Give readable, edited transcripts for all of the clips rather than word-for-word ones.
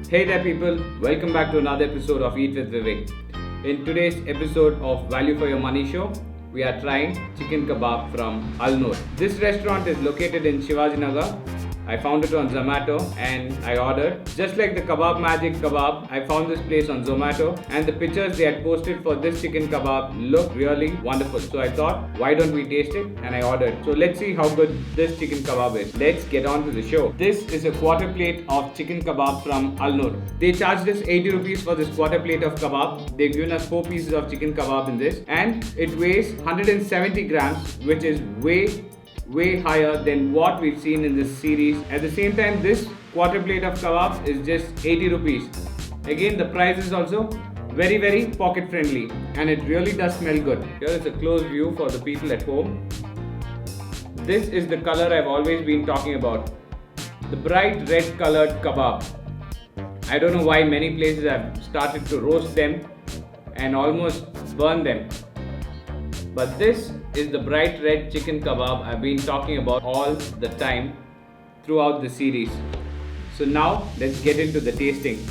Hey there, people. Welcome back to another episode of Eat with Vivek. In today's episode of Value for Your Money show, we are trying chicken kebab from Al Noor. This restaurant is located in Shivaji Nagar. I found it on Zomato and I ordered. Just like the Kebab Magic Kebab, I found this place on Zomato and the pictures they had posted for this chicken kebab looked really wonderful. So I thought, why don't we taste it? And I ordered. So let's see how good this chicken kebab is. Let's get on to the show. This is a quarter plate of chicken kebab from Al Noor. They charged us 80 rupees for this quarter plate of kebab. They've given us 4 pieces of chicken kebab in this and it weighs 170 grams, which is way higher than what we've seen in this series. At the same time, this quarter plate of kebab is just 80 rupees. Again, the price is also very pocket friendly and it really does smell good. Here is a close view for the people at home. This is the color I've always been talking about. The bright red colored kebab. I don't know why many places have started to roast them and almost burn them. But this is the bright red chicken kebab I've been talking about all the time throughout the series. So now let's get into the tasting.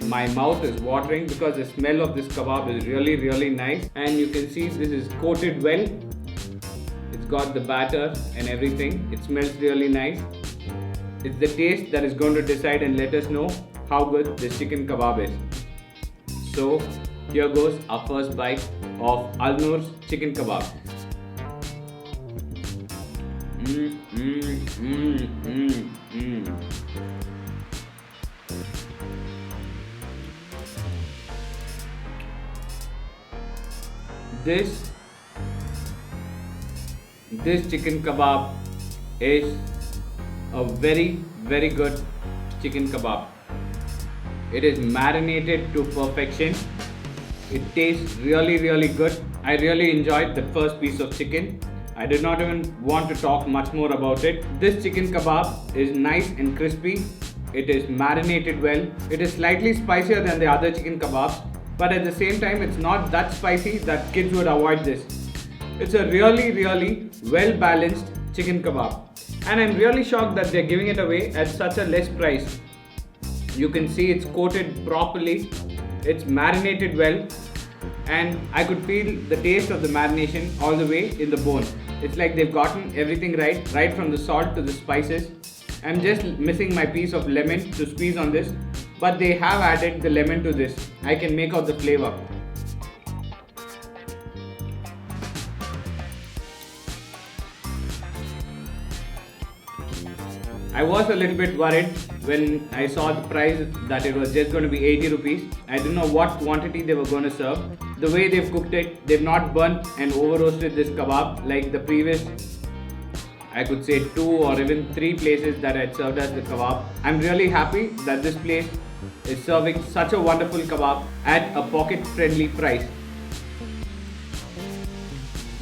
My mouth is watering because the smell of this kebab is really nice, and you can see this is coated well. It's got the batter and everything. It smells really nice. It's the taste that is going to decide and let us know how good this chicken kebab is. So here goes our first bite of Al Noor's chicken kebab. This chicken kebab is a very good chicken kebab. It is marinated to perfection. It tastes really good. I really enjoyed the first piece of chicken. I did not even want to talk much more about it. This chicken kebab is nice and crispy. It is marinated well. It is slightly spicier than the other chicken kebabs, but at the same time it's not that spicy that kids would avoid this. It's a really well balanced chicken kebab. And I'm really shocked that they're giving it away at such a less price. You can see it's coated properly. It's marinated well, and I could feel the taste of the marination all the way in the bone. It's like they've gotten everything right from the salt to the spices. I'm just missing my piece of lemon to squeeze on this, but they have added the lemon to this. I can make out the flavor. I was a little bit worried when I saw the price that it was just going to be 80 rupees. I didn't know what quantity they were going to serve. The way they've cooked it, they've not burnt and over roasted this kebab like the previous, I could say 2 or even 3 places that had served as the kebab. I'm really happy that this place is serving such a wonderful kebab at a pocket friendly price.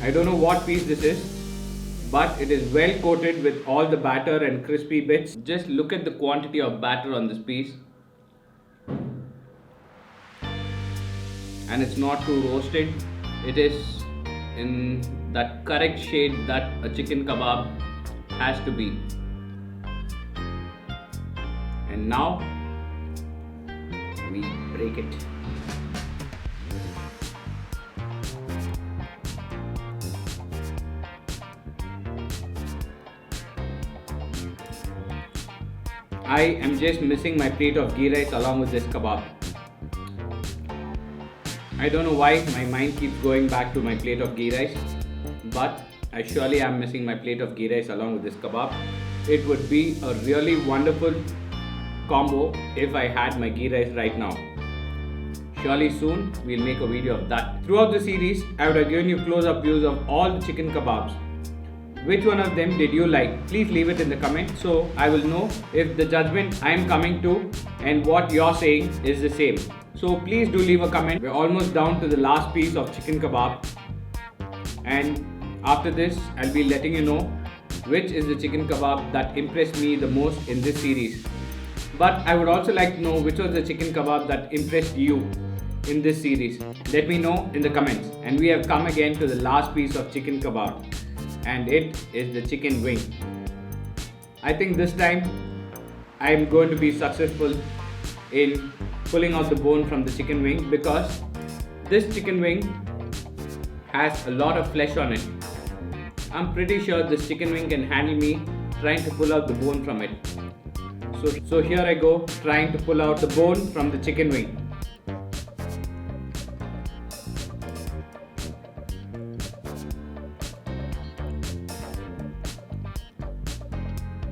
I don't know what piece this is, but it is well coated with all the batter and crispy bits. Just look at the quantity of batter on this piece. And it's not too roasted. It is in that correct shade that a chicken kebab has to be. And now we break it. I am just missing my plate of ghee rice along with this kebab. I don't know why my mind keeps going back to my plate of ghee rice, but I surely am missing my plate of ghee rice along with this kebab. It would be a really wonderful combo if I had my ghee rice right now. Surely soon we'll make a video of that. Throughout the series, I would have given you close-up views of all the chicken kebabs. Which one of them did you like? Please leave it in the comments so I will know if the judgment I am coming to and what you're saying is the same. So please do leave a comment. We're almost down to the last piece of chicken kebab, and after this I'll be letting you know which is the chicken kebab that impressed me the most in this series. But I would also like to know which was the chicken kebab that impressed you in this series. Let me know in the comments. And we have come again to the last piece of chicken kebab, and it is the chicken wing. I think this time I am going to be successful in pulling out the bone from the chicken wing because this chicken wing has a lot of flesh on it. I'm pretty sure this chicken wing can handle me trying to pull out the bone from it. So here I go, trying to pull out the bone from the chicken wing.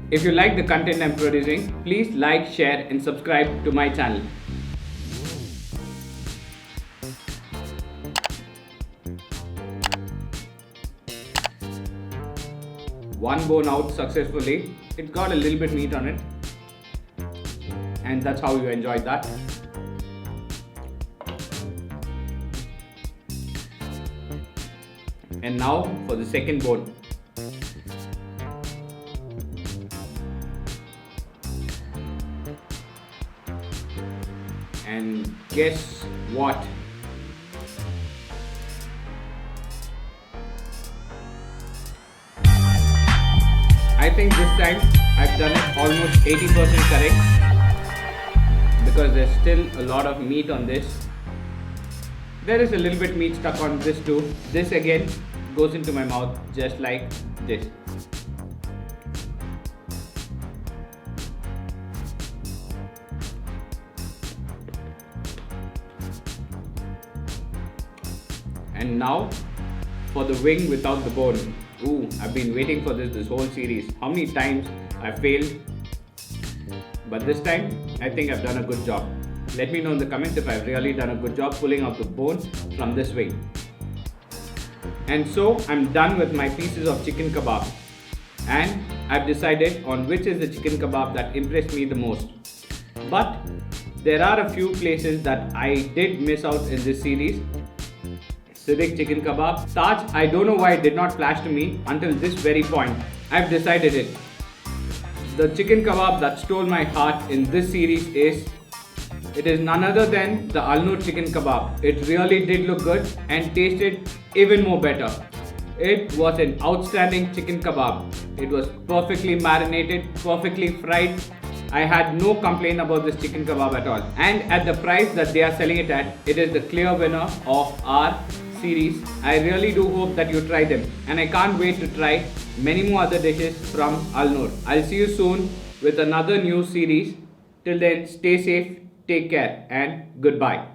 If you like the content I'm producing, please like, share and subscribe to my channel. One bone out successfully. It's got a little bit meat on it. And that's how you enjoy that. And now for the second bone. And guess what? I think this time I've done it almost 80% correct because there's still a lot of meat on this. There is a little bit meat stuck on this too. This again goes into my mouth just like this. And now for the wing without the bone. Ooh, I've been waiting for this whole series. How many times I failed? But this time, I think I've done a good job. Let me know in the comments if I've really done a good job pulling out the bone from this wing. And so I'm done with my pieces of chicken kebab. And I've decided on which is the chicken kebab that impressed me the most. But there are a few places that I did miss out in this series. Siddiq chicken kebab. Taj, I don't know why it did not flash to me until this very point. I've decided it. The chicken kebab that stole my heart in this series is none other than the Al Noor chicken kebab. It really did look good and tasted even more better. It was an outstanding chicken kebab. It was perfectly marinated, perfectly fried. I had no complaint about this chicken kebab at all. And at the price that they are selling it at, it is the clear winner of our series. I really do hope that you try them, and I can't wait to try many more other dishes from Al Noor. I'll see you soon with another new series. Till then, stay safe, take care and goodbye.